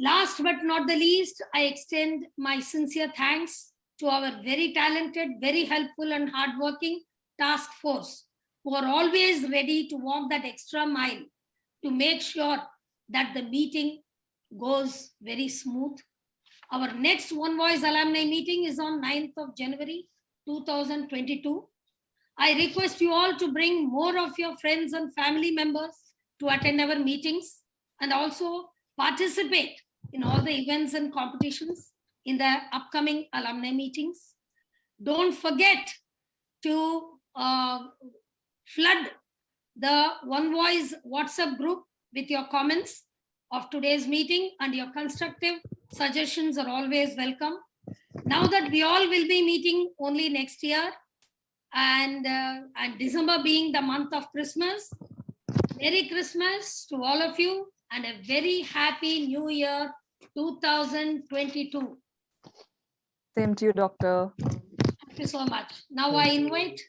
Last but not the least, I extend my sincere thanks to our very talented, very helpful and hardworking task force who are always ready to walk that extra mile to make sure that the meeting goes very smooth. Our next One Voice Alumni Meeting is on 9th of January 2022. I request you all to bring more of your friends and family members to attend our meetings and also participate in all the events and competitions in the upcoming alumni meetings. Don't forget to flood the One Voice WhatsApp group with your comments of today's meeting, and your constructive suggestions are always welcome. Now that we all will be meeting only next year, and December being the month of Christmas, Merry Christmas to all of you and a very happy New Year 2022. Same to you, Doctor. Thank you so much. Now I invite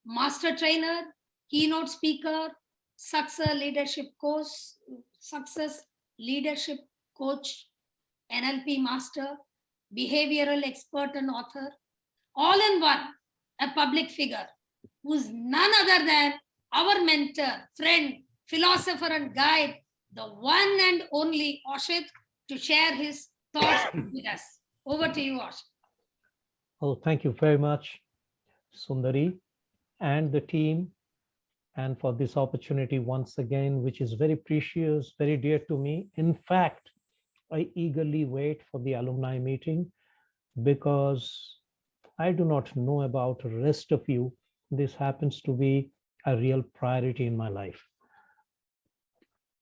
Master Trainer, Keynote Speaker, Success Leadership Coach, NLP Master, Behavioral Expert and Author, all in one, a public figure who's none other than our mentor, friend, philosopher and guide, the one and only Asit, to share his thoughts with us. Over to you, Asit. Oh, thank you very much, Sundari and the team, and for this opportunity once again, which is very precious, very dear to me. In fact, I eagerly wait for the alumni meeting because I do not know about the rest of you. This happens to be a real priority in my life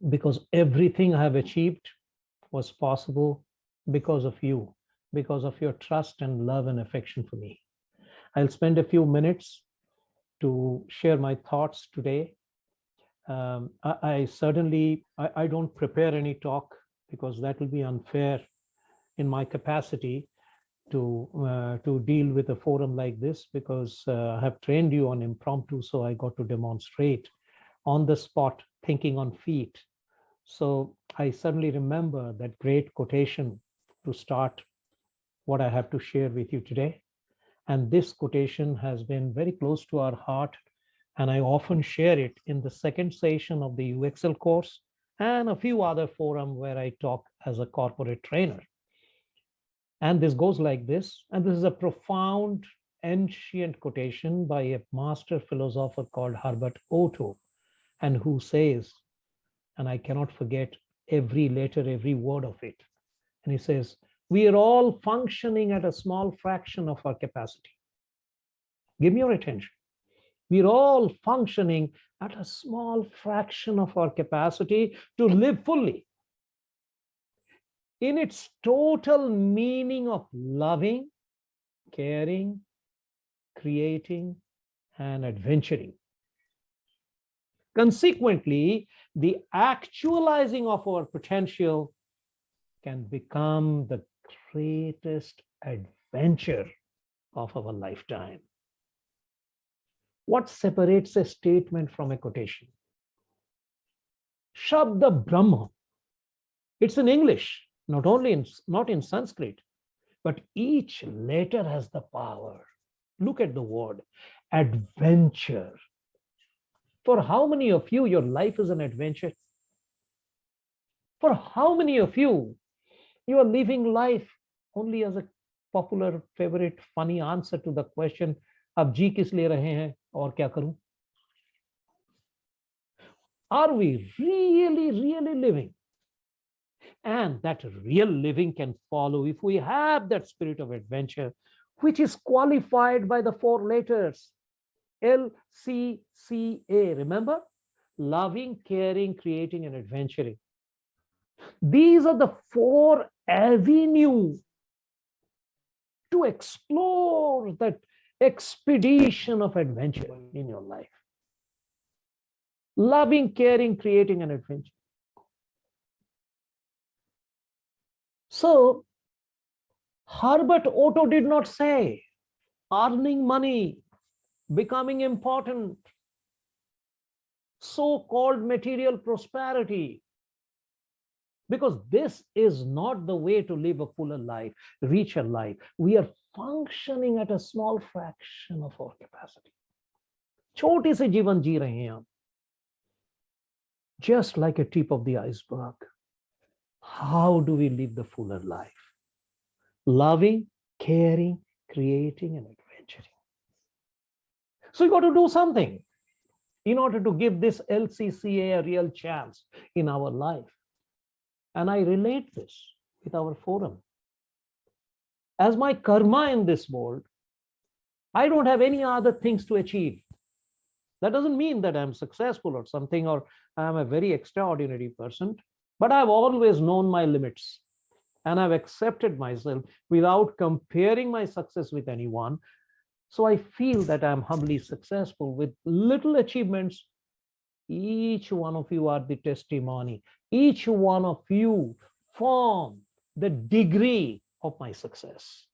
because everything I have achieved was possible because of you, because of your trust and love and affection for me. I'll spend a few minutes to share my thoughts today. I don't prepare any talk because that will be unfair in my capacity to deal with a forum like this, because I have trained you on impromptu, so I got to demonstrate on the spot, thinking on feet. So I suddenly remember that great quotation to start what I have to share with you today. And this quotation has been very close to our heart, and I often share it in the second session of the UXL course and a few other forums where I talk as a corporate trainer. And this goes like this, and this is a profound ancient quotation by a master philosopher called Herbert Otto, and who says, and I cannot forget every letter, every word of it. And he says, we are all functioning at a small fraction of our capacity. Give me your attention. We're all functioning at a small fraction of our capacity to live fully in its total meaning of loving, caring, creating, and adventuring. Consequently, the actualizing of our potential can become the greatest adventure of our lifetime. What separates a statement from a quotation? Shabda Brahma. It's in English, not in Sanskrit, but each letter has the power. Look at the word, adventure. For how many of you, your life is an adventure? For how many of you, you are living life only as a popular, favorite, funny answer to the question, अब जी किस ले रहे हैं और क्या करूं? Are we really living? And that real living can follow if we have that spirit of adventure, which is qualified by the four letters, LCCA. Remember? Loving, caring, creating, and adventuring. These are the four avenues to explore that expedition of adventure in your life. Loving, caring, creating, and adventure. So, Herbert Otto did not say earning money, becoming important, so-called material prosperity. Because this is not the way to live a fuller life, richer life. We are functioning at a small fraction of our capacity. छोटे से जीवन जी रहे हैं हम. Just like a tip of the iceberg. How do we live the fuller life? Loving, caring, creating, and adventuring. So you got to do something in order to give this LCCA a real chance in our life. And I relate this with our forum. As my karma in this world, I don't have any other things to achieve. That doesn't mean that I'm successful or something, or I'm a very extraordinary person, but I've always known my limits and I've accepted myself without comparing my success with anyone. So I feel that I'm humbly successful with little achievements. Each one of you are the testimony. Each one of you form the degree of my success.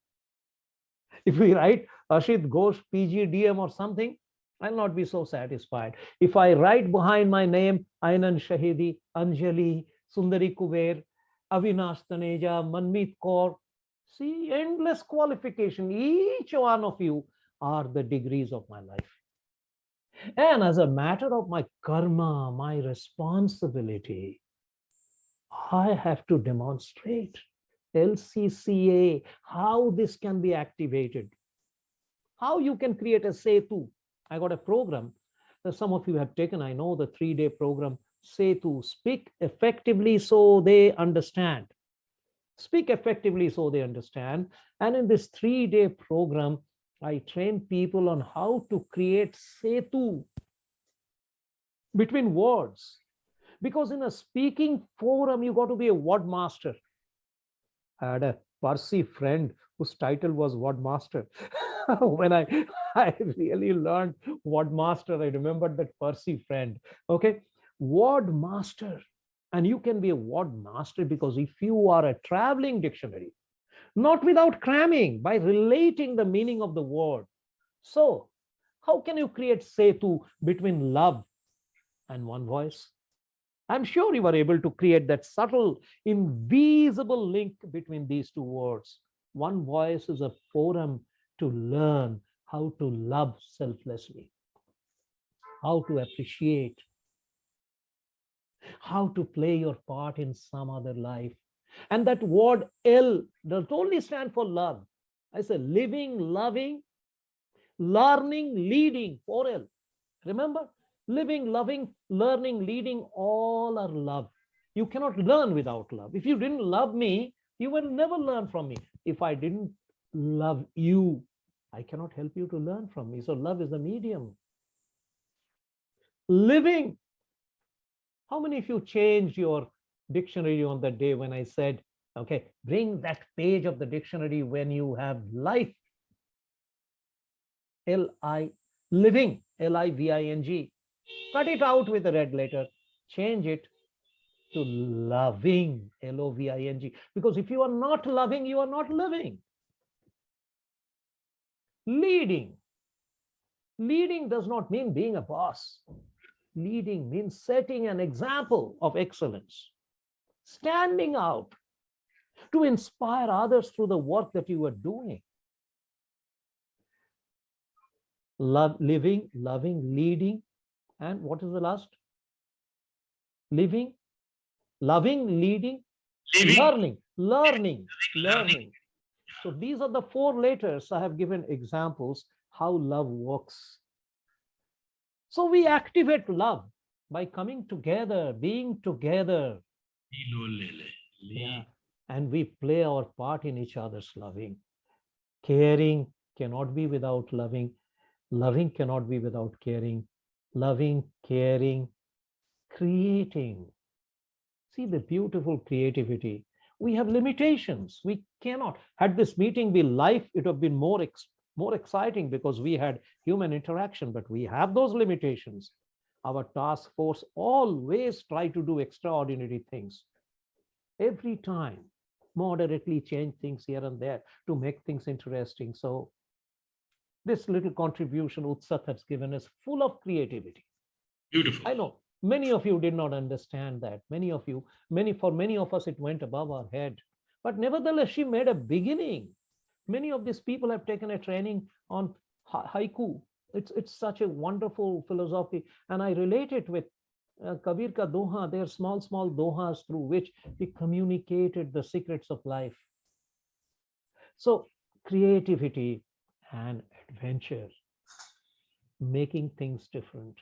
If we write Asit Ghosh, PG, DM or something, I'll not be so satisfied. If I write behind my name, Ainan Shahidi, Anjali, Sundari Kuber, Avinash Taneja, Manmeet Kaur, see, endless qualification. Each one of you are the degrees of my life. And as a matter of my karma, my responsibility, I have to demonstrate LCCA, how this can be activated, how you can create a Setu. I got a program that some of you have taken. I know the 3-day program, Setu, speak effectively so they understand. Speak effectively so they understand. And in this 3-day program, I train people on how to create Setu between words. Because in a speaking forum, you got to be a word master. I had a Parsi friend whose title was word master. When I really learned word master, I remembered that Parsi friend. Okay, word master. And you can be a word master because if you are a traveling dictionary, not without cramming, by relating the meaning of the word. So how can you create Setu between love and one voice? I'm sure you are able to create that subtle, invisible link between these two words. One voice is a forum to learn how to love selflessly, how to appreciate, how to play your part in some other life. And that word L does only stand for love. I say living, loving, learning, leading, 4L. Remember? Living, loving, learning, leading, all are love. You cannot learn without love. If you didn't love me, you will never learn from me. If I didn't love you, I cannot help you to learn from me. So love is the medium. Living. How many of you changed your dictionary on the day when I said, okay, bring that page of the dictionary when you have life? L-I, living, L-I-V-I-N-G. Cut it out with a red letter, change it to loving, L-O-V-I-N-G. Because if you are not loving, you are not living. Leading. Leading does not mean being a boss. Leading means setting an example of excellence, standing out to inspire others through the work that you are doing. Love, living, loving, leading, and what is the last? Living, loving, leading, learning. So these are the 4 letters. I have given examples how love works. So we activate love by coming together, being together. Yeah. And we play our part in each other's loving. Caring cannot be without loving. Loving cannot be without caring. Loving, caring, creating. See the beautiful creativity. We have limitations. We cannot. Had this meeting be live, it would have been more exciting because we had human interaction, but we have those limitations. Our task force always try to do extraordinary things. Every time, moderately change things here and there to make things interesting. So this little contribution Utsat has given is full of creativity. Beautiful. I know Many of you did not understand that. For many of us, it went above our head. But nevertheless, she made a beginning. Many of these people have taken a training on haiku. It's such a wonderful philosophy. And I relate it with Kabir ka doha. They are small dohas through which he communicated the secrets of life. So creativity and adventure, making things different.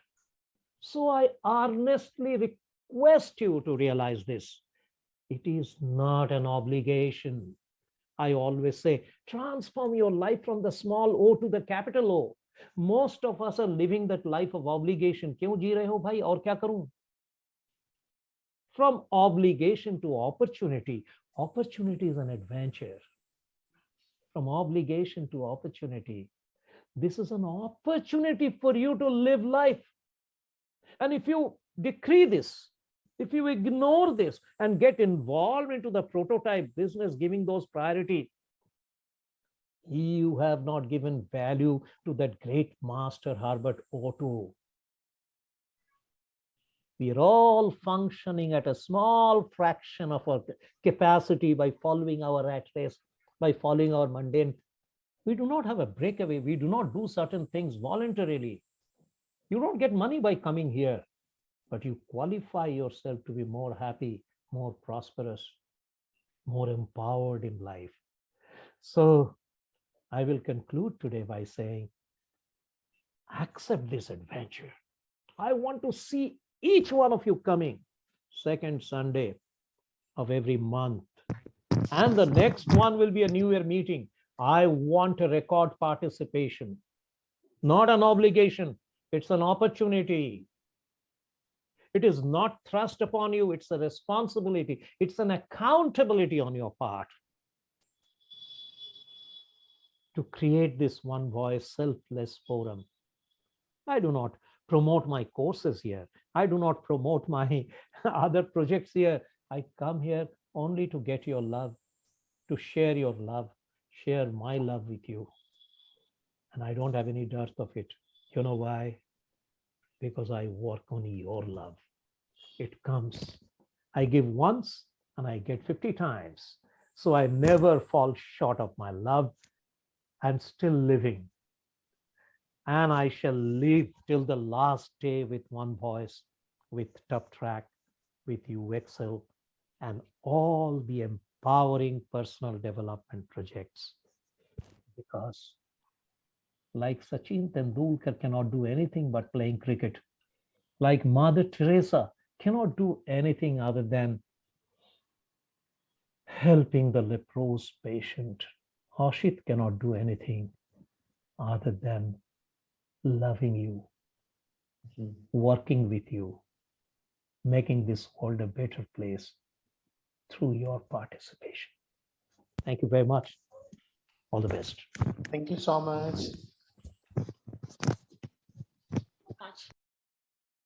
So I earnestly request you to realize this. It is not an obligation. I always say, transform your life from the small O to the capital O. Most of us are living that life of obligation. क्यों जी रहे हो भाई और क्या करूं? From obligation to opportunity. Opportunity is an adventure. From obligation to opportunity. This is an opportunity for you to live life. And if you decree this, if you ignore this and get involved into the prototype business, giving those priority, you have not given value to that great master, Herbert Otto. We are all functioning at a small fraction of our capacity by following our rat race, by following our mundane. We do not have a breakaway. We do not do certain things voluntarily. You don't get money by coming here, but you qualify yourself to be more happy, more prosperous, more empowered in life. So I will conclude today by saying, accept this adventure. I want to see each one of you coming second Sunday of every month. And the next one will be a New Year meeting. I want a record participation, not an obligation. It's an opportunity. It is not thrust upon you. It's a responsibility. It's an accountability on your part to create this One Voice selfless forum. I do not promote my courses here. I do not promote my other projects here. I come here only to get your love, to share your love, share my love with you. And I don't have any dearth of it. You know why? Because I work on your love. It comes. I give once and I get 50 times. So I never fall short of my love. I'm still living. And I shall live till the last day with One Voice, with Top Track, with UXL, and all the empowering personal development projects. Because like Sachin Tendulkar cannot do anything but playing cricket, like Mother Teresa cannot do anything other than helping the leprous patient, Asit cannot do anything other than loving you, working with you, making this world a better place through your participation. Thank you very much. All the best. Thank you so much.